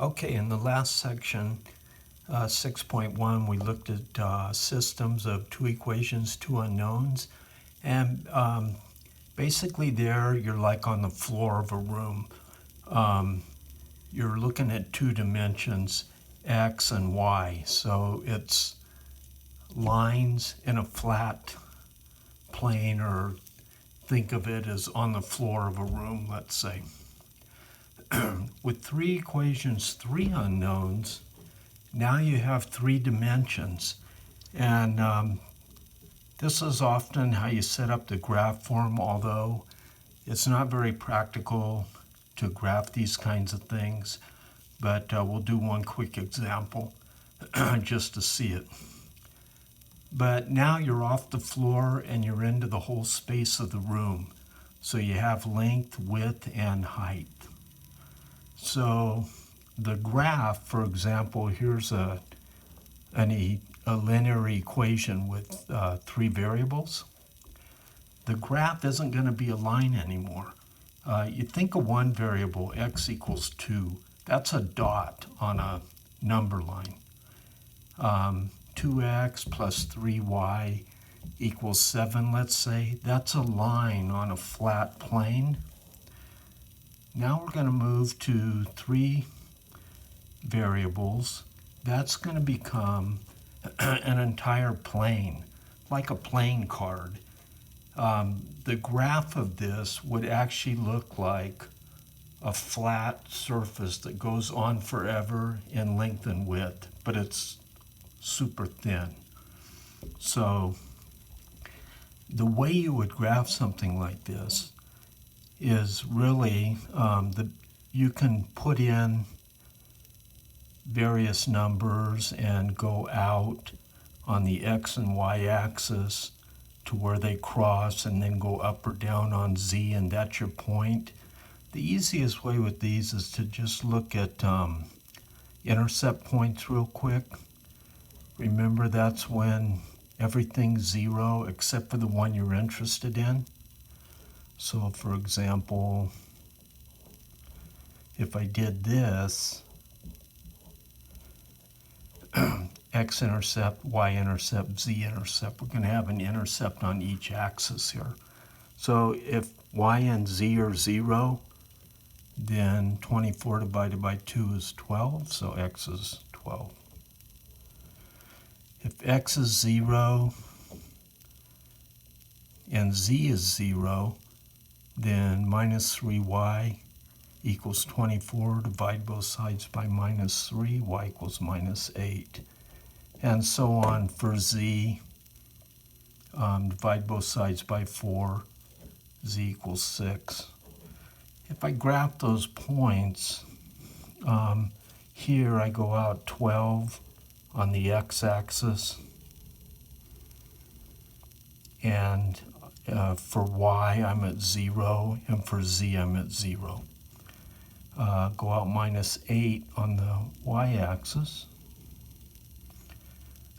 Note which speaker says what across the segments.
Speaker 1: Okay, in the last section, 6.1, we looked at systems of two equations, two unknowns, and basically there you're like on the floor of a room. You're looking at two dimensions, x and y, so it's lines in a flat plane, or think of it as on the floor of a room, let's say. With three equations, three unknowns, now you have three dimensions. And this is often how you set up the graph form, although it's not very practical to graph these kinds of things. But we'll do one quick example just to see it. But now you're off the floor and you're into the whole space of the room. So you have length, width, and height. So the graph, for example, here's a linear equation with three variables. The graph isn't going to be a line anymore. You think of one variable, x equals 2. That's a dot on a number line. 2x plus 3y equals 7, let's say. That's a line on a flat plane. Now we're going to move to three variables. That's going to become an entire plane, like a playing card. The graph of this would actually look like a flat surface that goes on forever in length and width, but it's super thin. So the way you would graph something like this is really you can put in various numbers and go out on the x and y axis to where they cross, and then go up or down on z, and that's your point. The easiest way with these is to just look at intercept points real quick. Remember, that's when everything's zero except for the one you're interested in. So for example, if I did this, x-intercept, y-intercept, z-intercept, we're going to have an intercept on each axis here. So if y and z are 0, then 24 divided by 2 is 12, so x is 12. If x is 0 and z is 0, then minus 3y equals 24. Divide both sides by minus 3, y equals minus 8. And so on for z. Divide both sides by 4, z equals 6. If I graph those points, here I go out 12 on the x-axis, and for y I'm at 0, and for z I'm at 0. Go out minus 8 on the y-axis,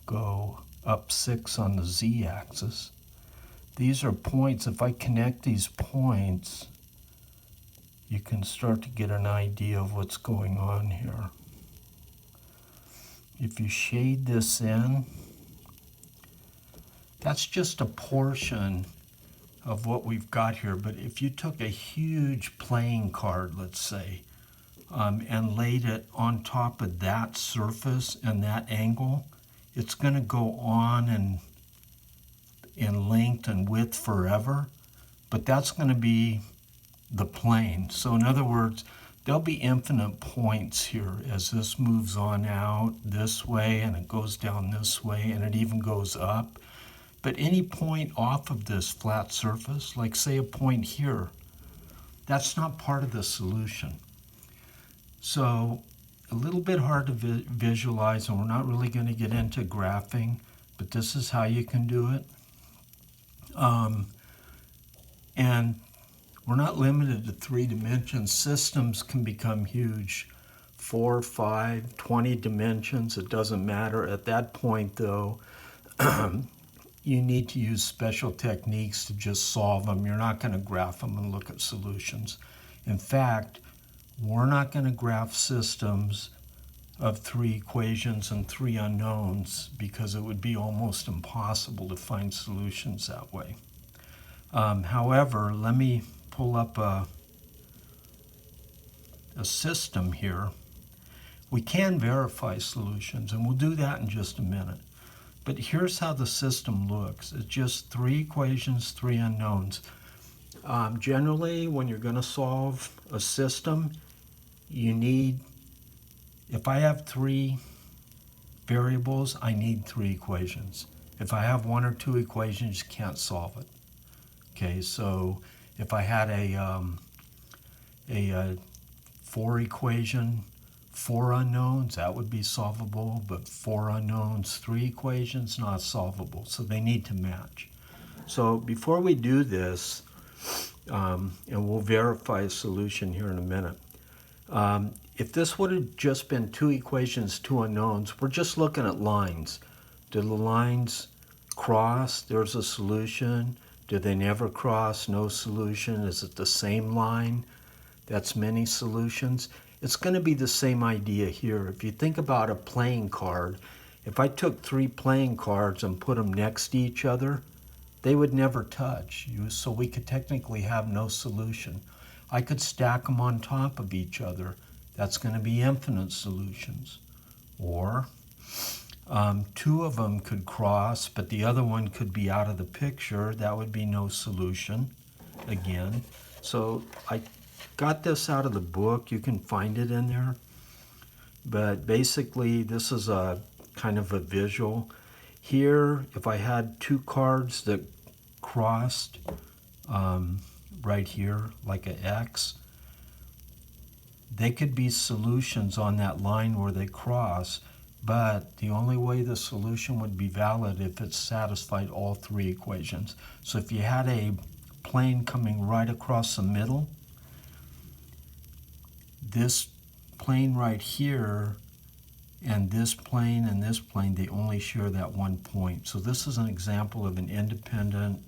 Speaker 1: go up 6 on the z-axis. These are points. If I connect these points, you can start to get an idea of what's going on here. If you shade this in, that's just a portion of what we've got here. But if you took a huge playing card, let's say, and laid it on top of that surface and that angle, it's going to go on and in length and width forever, but that's going to be the plane. So in other words, there'll be infinite points here as this moves on out this way, and it goes down this way, and it even goes up. But any point off of this flat surface, like say a point here, that's not part of the solution. So a little bit hard to visualize, and we're not really going to get into graphing, but this is how you can do it. And we're not limited to 3 dimensions. Systems can become huge, 4, 5, 20 dimensions. It doesn't matter. At that point, though, you need to use special techniques to just solve them. You're not going to graph them and look at solutions. In fact, we're not going to graph systems of 3 equations and 3 unknowns because it would be almost impossible to find solutions that way. However, let me pull up a system here. We can verify solutions, and we'll do that in just a minute. But here's how the system looks. It's just 3 equations, 3 unknowns. Generally, when you're going to solve a system, you need, if I have 3 variables, I need 3 equations. If I have 1 or 2 equations, you can't solve it. Okay, so if I had a 4 equation, 4 unknowns, that would be solvable, but 4 unknowns, 3 equations, not solvable. So they need to match. So before we do this, and we'll verify a solution here in a minute, if this would have just been 2 equations, 2 unknowns, we're just looking at lines. Do the lines cross? There's a solution. Do they never cross? No solution. Is it the same line? That's many solutions. It's going to be the same idea here. If you think about a playing card, if I took 3 playing cards and put them next to each other, they would never touch. So we could technically have no solution. I could stack them on top of each other. That's going to be infinite solutions. Or 2 of them could cross, but the other one could be out of the picture. That would be no solution again. So I got this out of the book. You can find it in there. But basically, this is a kind of a visual. Here, if I had 2 cards that crossed right here, like an X, they could be solutions on that line where they cross, but the only way the solution would be valid if it satisfied all 3 equations. So if you had a plane coming right across the middle, this plane right here and this plane, they only share that 1 point. So this is an example of an independent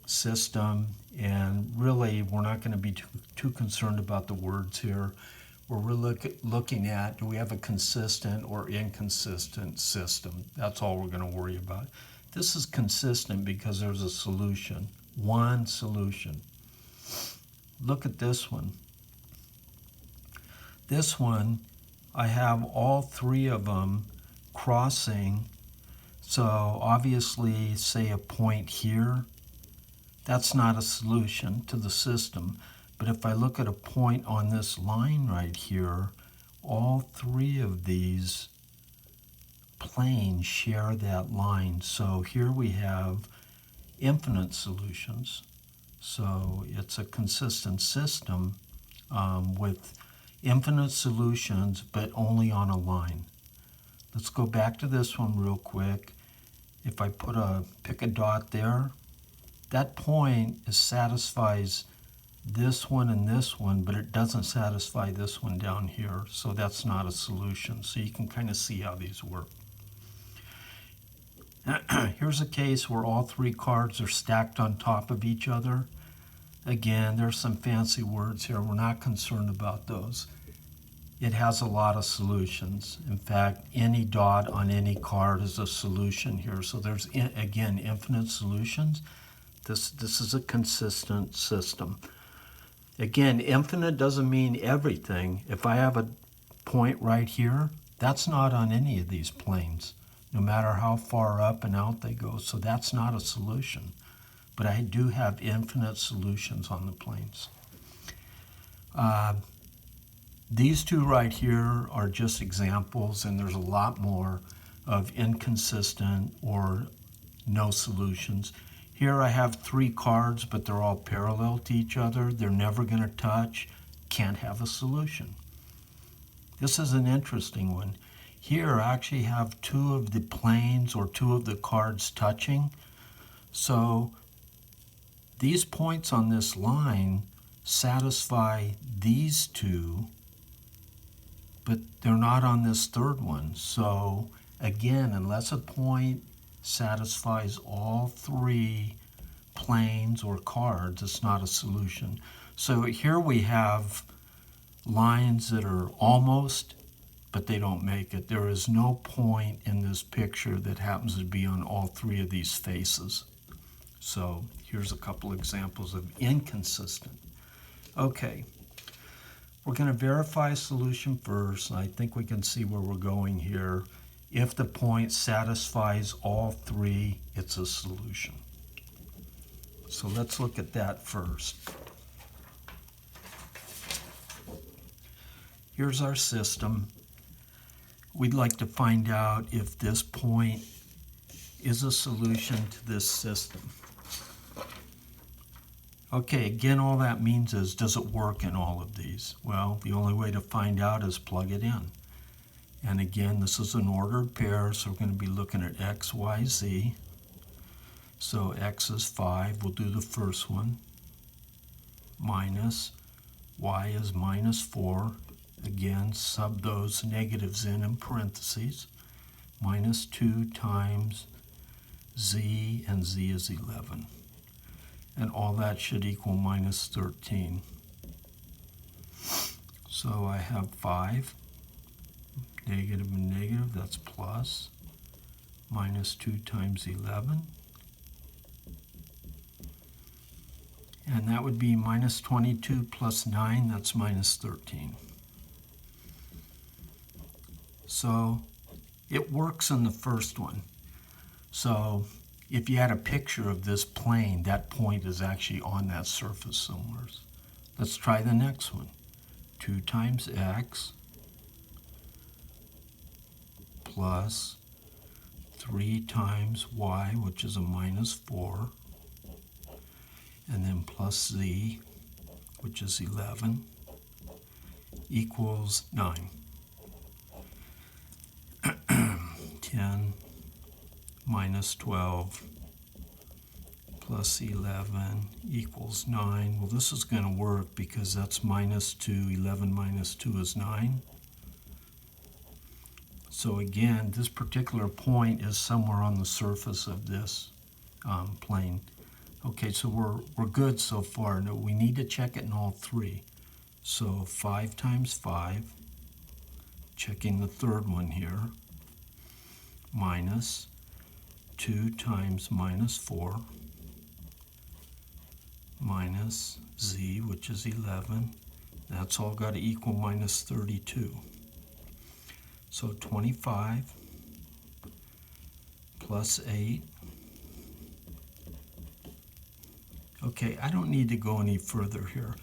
Speaker 1: system, and really we're not going to be too concerned about the words here. We're really looking at, do we have a consistent or inconsistent system? That's all we're going to worry about. This is consistent because there's a solution, 1 solution. Look at this one. This one, I have all 3 of them crossing. So obviously, say a point here, that's not a solution to the system. But if I look at a point on this line right here, all 3 of these planes share that line. So here we have infinite solutions. So it's a consistent system with infinite solutions, but only on a line. Let's go back to this one real quick. If I pick a dot there, that point satisfies this one and this one, but it doesn't satisfy this one down here. So that's not a solution. So you can kind of see how these work. Here's a case where all 3 cards are stacked on top of each other. Again, there's some fancy words here. We're not concerned about those. It has a lot of solutions. In fact, any dot on any card is a solution here. So there's, again, infinite solutions. This is a consistent system. Again, infinite doesn't mean everything. If I have a point right here, that's not on any of these planes, no matter how far up and out they go. So that's not a solution. But I do have infinite solutions on the planes. These 2 right here are just examples, and there's a lot more of inconsistent or no solutions. Here I have 3 cards, but they're all parallel to each other. They're never going to touch. Can't have a solution. This is an interesting one. Here I actually have 2 of the planes or 2 of the cards touching. So these points on this line satisfy these 2, but they're not on this 3rd one. So again, unless a point satisfies all 3 planes or cards, it's not a solution. So here we have lines that are almost, but they don't make it. There is no point in this picture that happens to be on all three of these faces. So here's a couple examples of inconsistent. Okay, we're going to verify a solution first. I think we can see where we're going here. If the point satisfies all three, it's a solution. So let's look at that first. Here's our system. We'd like to find out if this point is a solution to this system. Okay, again, all that means is, does it work in all of these? Well, the only way to find out is plug it in. And again, this is an ordered pair, so we're going to be looking at x, y, z. So x is 5, we'll do the first one. Minus, y is minus 4. Again, sub those negatives in parentheses. Minus 2 times z, and z is 11. And all that should equal minus 13. So I have 5, negative and negative, that's plus. Minus 2 times 11. And that would be minus 22 plus 9, that's minus 13. So it works in the first one. So if you had a picture of this plane, that point is actually on that surface somewhere. Let's try the next one. 2 times x plus 3 times y, which is a minus 4, and then plus z, which is 11, equals 9. 10 minus 12 plus 11 equals 9. Well, this is going to work because that's minus 2. 11 minus 2 is 9. So again, this particular point is somewhere on the surface of this plane. Okay, so we're good so far. Now we need to check it in all three. So 5 times 5, checking the third one here, minus 2 times minus 4, minus z, which is 11. That's all got to equal minus 32. So 25 plus 8. Okay, I don't need to go any further here.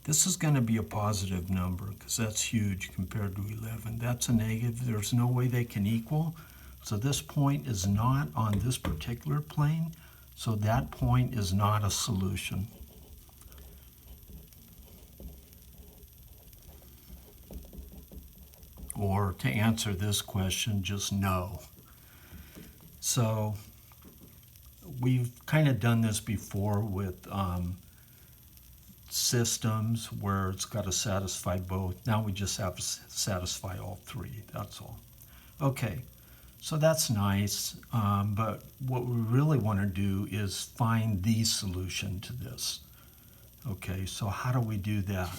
Speaker 1: This is going to be a positive number because that's huge compared to 11. That's a negative. There's no way they can equal. So this point is not on this particular plane. So that point is not a solution. Or to answer this question, just no. So we've kind of done this before with systems where it's got to satisfy both. Now we just have to satisfy all three, that's all. Okay, so that's nice, but what we really want to do is find the solution to this. Okay, so how do we do that?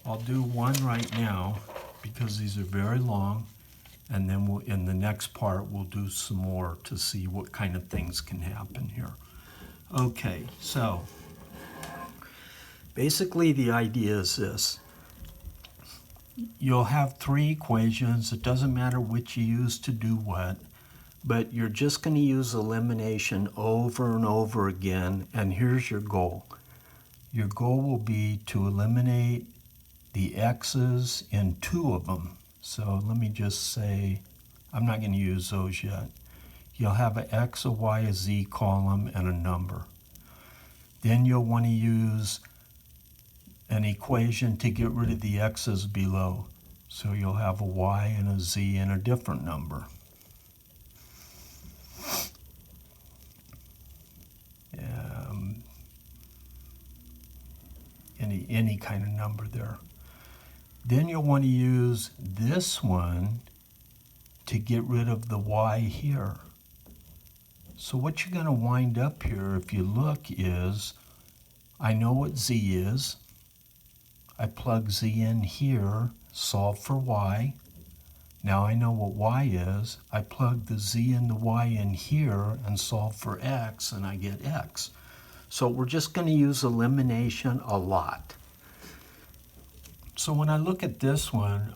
Speaker 1: I'll do one right now because these are very long, and then in the next part we'll do some more to see what kind of things can happen here. Okay, so basically the idea is this. You'll have three equations. It doesn't matter which you use to do what, but you're just going to use elimination over and over again, and here's your goal. Your goal will be to eliminate the x's in 2 of them. So let me just say, I'm not going to use those yet. You'll have an x, a y, a z column, and a number. Then you'll want to use an equation to get rid of the x's below. So you'll have a y and a z and a different number. Any kind of number there. Then you'll want to use this one to get rid of the y here. So what you're going to wind up here, if you look, is I know what z is. I plug z in here, solve for y. Now I know what y is. I plug the z and the y in here and solve for x, and I get x. So we're just going to use elimination a lot. So when I look at this one,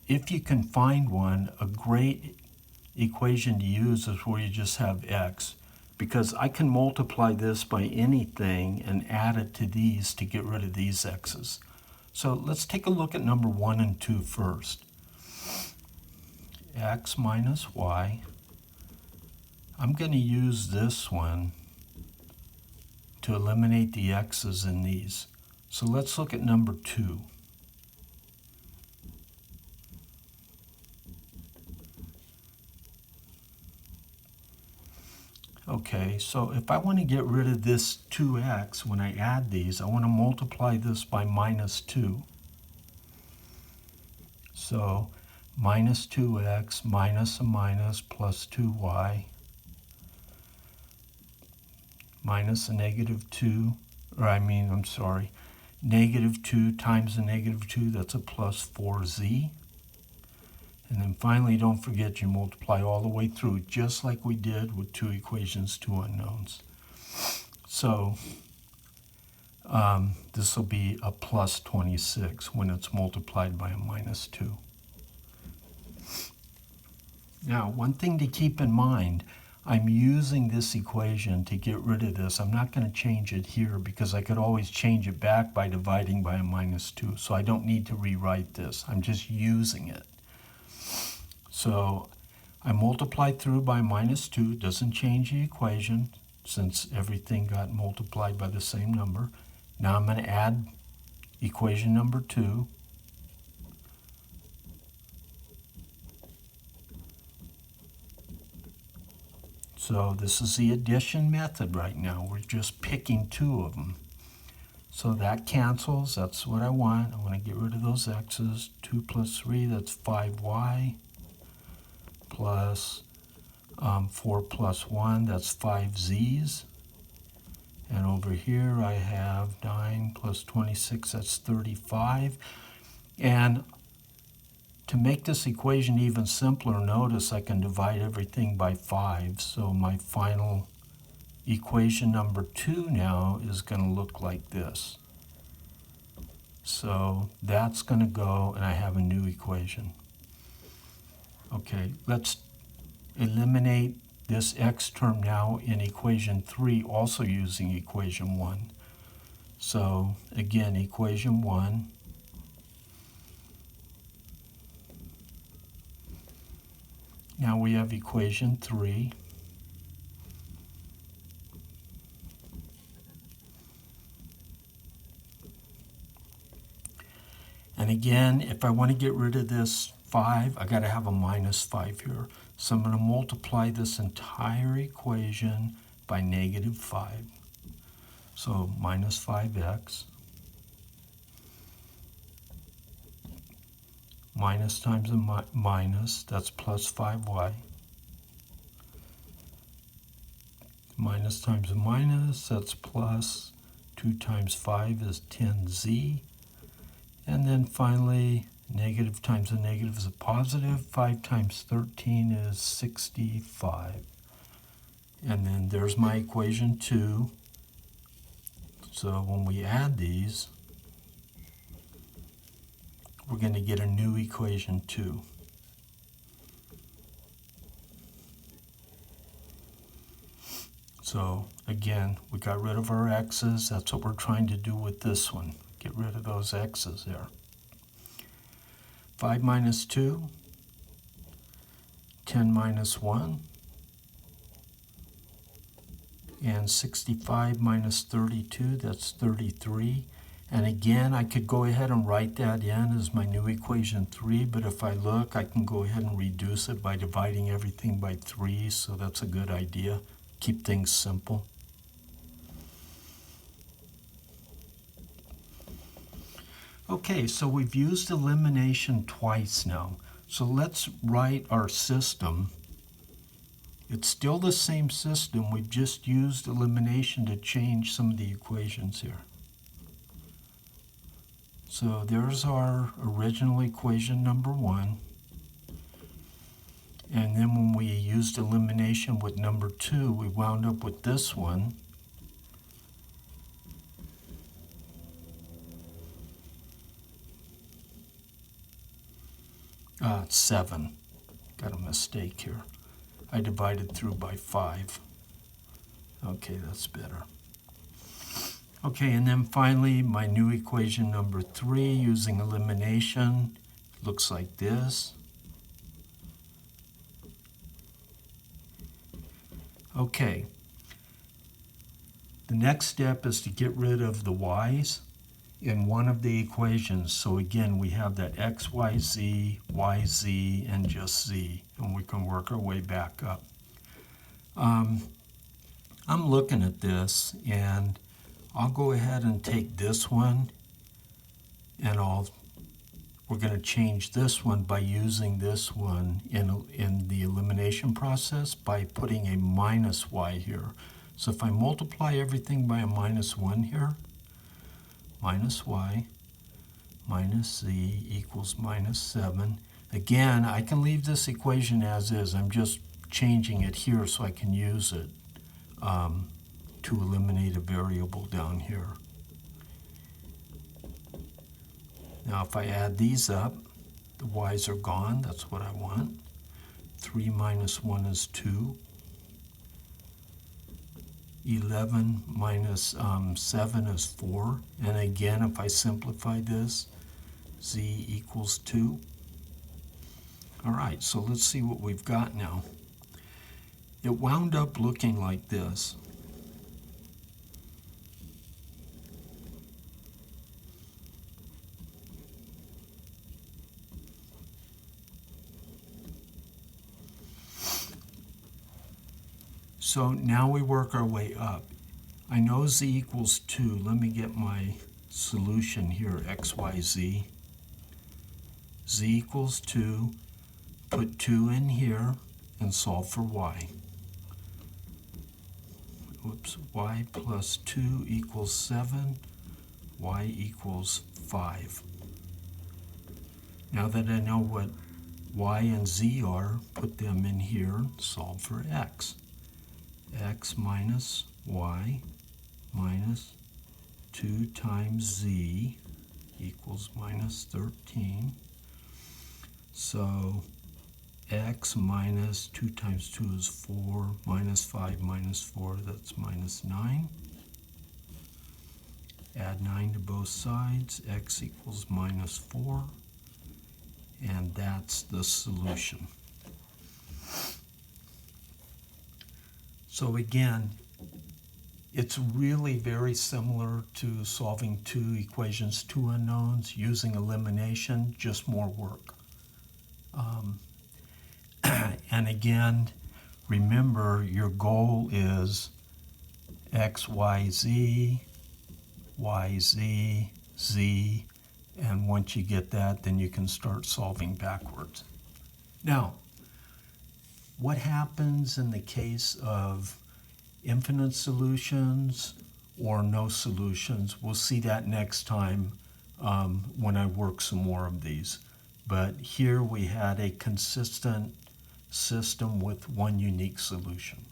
Speaker 1: if you can find one, a great equation to use is where you just have x, because I can multiply this by anything and add it to these to get rid of these x's. So let's take a look at number 1 and 2 first. X minus y. I'm going to use this one to eliminate the x's in these. So let's look at number 2. Okay, so if I want to get rid of this 2x, when I add these, I want to multiply this by minus 2. So minus 2x minus a minus plus 2y minus a negative 2, negative 2 times a negative 2, that's a plus 4z. And then finally, don't forget you multiply all the way through, just like we did with 2 equations, 2 unknowns. So this will be a plus 26 when it's multiplied by a minus 2. Now, one thing to keep in mind, I'm using this equation to get rid of this. I'm not going to change it here because I could always change it back by dividing by a minus 2. So I don't need to rewrite this. I'm just using it. So I multiply through by minus 2. It doesn't change the equation since everything got multiplied by the same number. Now I'm going to add equation number 2. So this is the addition method right now. We're just picking 2 of them. So that cancels. That's what I want. I want to get rid of those x's. 2 plus 3, that's 5y. Plus 4 plus 1, that's 5 z's. And over here I have 9 plus 26, that's 35. And to make this equation even simpler, notice I can divide everything by 5. So my final equation number 2 now is going to look like this. So that's going to go, and I have a new equation. Okay, let's eliminate this x term now in equation 3, also using equation 1. So again, equation 1. Now we have equation 3. And again, if I want to get rid of this 5, I got to have a minus 5 here. So I'm going to multiply this entire equation by negative 5. So minus 5x. Minus times a minus, that's plus 5y. Minus times a minus, that's plus 2 times 5 is 10z. And then finally, negative times a negative is a positive. 5 times 13 is 65. And then there's my equation 2. So when we add these, we're going to get a new equation 2. So again, we got rid of our x's. That's what we're trying to do with this one. Get rid of those x's there. 5 minus 2, 10 minus 1, and 65 minus 32, that's 33. And again, I could go ahead and write that in as my new equation 3, but if I look, I can go ahead and reduce it by dividing everything by 3, so that's a good idea. Keep things simple. Okay, so we've used elimination twice now. So let's write our system It's still the same system. We've just used elimination to change some of the equations here. So there's our original equation number 1. And then when we used elimination with number 2, we wound up with this one. It's 7. Got a mistake here. I divided through by 5. Okay, that's better. Okay, and then finally, my new equation number 3 using elimination looks like this. Okay, the next step is to get rid of the y's in one of the equations. So again, we have that x, y, z, and just z, and we can work our way back up. I'm looking at this, and I'll go ahead and take this one, and we're going to change this one by using this one in the elimination process by putting a minus y here. So if I multiply everything by a minus 1 here, minus y minus z equals minus 7. Again, I can leave this equation as is. I'm just changing it here so I can use it to eliminate a variable down here. Now if I add these up, the y's are gone. That's what I want. 3 minus 1 is 2. 11 minus 7 is 4. And again, if I simplify this, z equals 2. All right, so let's see what we've got now. It wound up looking like this. So now we work our way up. I know z equals 2. Let me get my solution here, x, y, z. Z equals 2. Put 2 in here and solve for y. Whoops, y plus 2 equals 7. Y equals 5. Now that I know what y and z are, put them in here and solve for x. X minus y minus 2 times z equals minus 13. So x minus 2 times 2 is 4, minus 5 minus 4, that's minus 9. Add 9 to both sides, x equals minus 4, and that's the solution. So again, it's really very similar to solving 2 equations, 2 unknowns, using elimination, just more work. And again, remember your goal is x, y, z, z, and once you get that, then you can start solving backwards. Now, what happens in the case of infinite solutions or no solutions? We'll see that next time when I work some more of these. But here we had a consistent system with one unique solution.